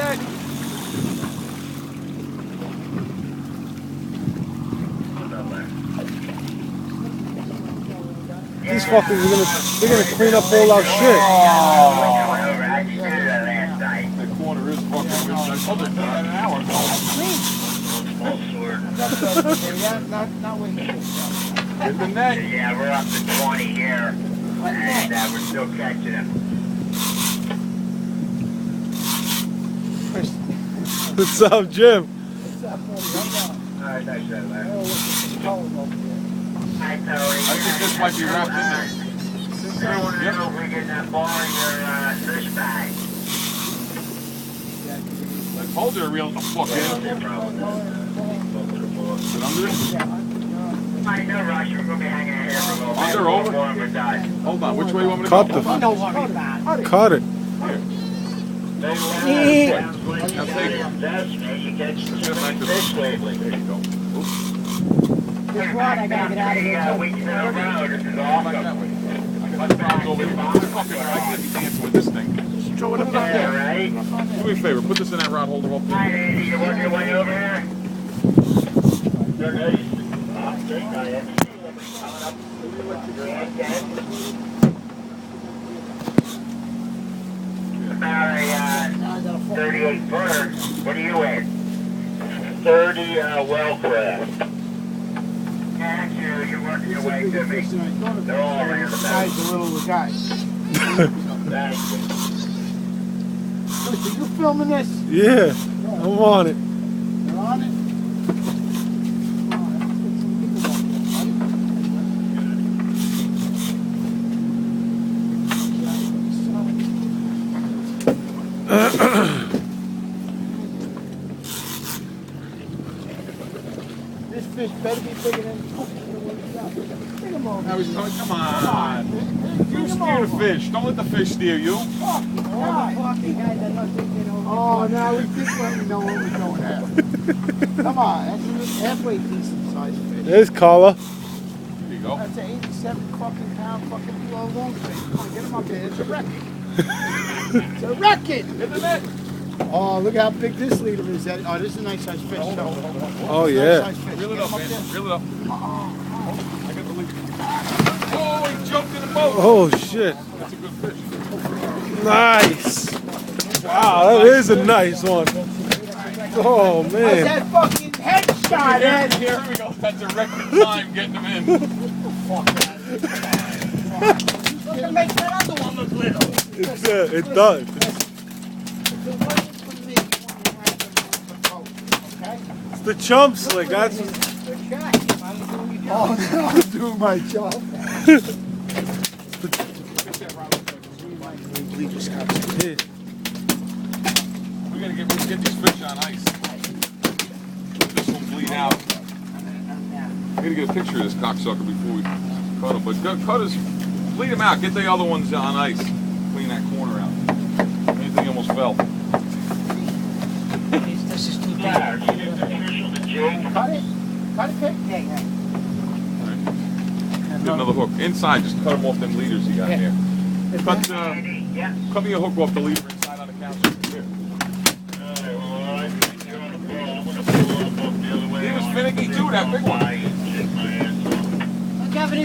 that. These fuckers are gonna clean up all our shit. That corner is fucking rich. I told her that an hour ago. Not waiting. Hit the net. Yeah, we're up to 20 here, and we're still catching them. What's up, Jim? Alright, nice shot, man. Hi, Tony. I think this might be wrapped in there. Yep. We're getting that ball in your fish bag. I told her to reel the fuck in. Is it under it? Alright, no rush. We're going to be hanging out here for a little bit. Under, over? Before we're done. Hold on, which way you want me to Cut go? the. Cut it. Now take you catch some fish lately. There you go. This rod, I gotta get out of here. Weeks in a row. This is Back awesome. that way. I got problems over here. Fucking, I can't be dancing with this thing. Just throw it up Yeah, there. right? Do me a favor, put this in that rod holder up there. Hi, Andy. You working your way over here? They're nice. About a 38 footer. What are you in? 30 well crab. Yeah, you're working your way to me. They're all around the back. Guy's the little guy. Thank you. Are you filming this? Yeah, I'm on it. You're on it? This fish better be bigger than. Bring him over. Now he's going, come on. You steer the fish. Don't let the fish steer you. Oh, now we think we know what we're going at. Come on, that's a halfway decent sized fish. There's Carla. There you go. That's an 87 fucking pound fucking kilo long fish. Come on, get him up there. It's a wreckage. It's a wreckage. Hit the net. Oh, look how big this leader is. Oh, this is a nice sized fish. Oh yeah. Nice fish. Reel it Get up, him man. there. Reel it up. I got the lead. Oh, he jumped in the boat. Oh shit. That's a good fish. Nice. Wow, that is a nice one. Oh How's man. that fucking headshot, Ed? Here we go. That's a record time getting him in. It makes that other one look little. It does. It's the chump slick. That's. Oh, no, I'm doing my job. Yeah. We gotta get these fish on ice. This will bleed out. We gotta get a picture of this cocksucker before we cut him. But cut his, bleed him out. Get the other ones on ice. Clean that corner out. Anything almost fell. This is too Yeah, bad. you get the fish on the jig. Cut it. Cut it, Pete? Yeah, yeah. Get another hook. Inside, just cut him off them leaders you got there. Cut, Andy, yeah. cut me a hook off the leader inside on the counter. Here. Alright, well, I think you're on the ball. I'm gonna pull up the other way. He was finicky too, that big one. Check my hands off. Look, Kevin,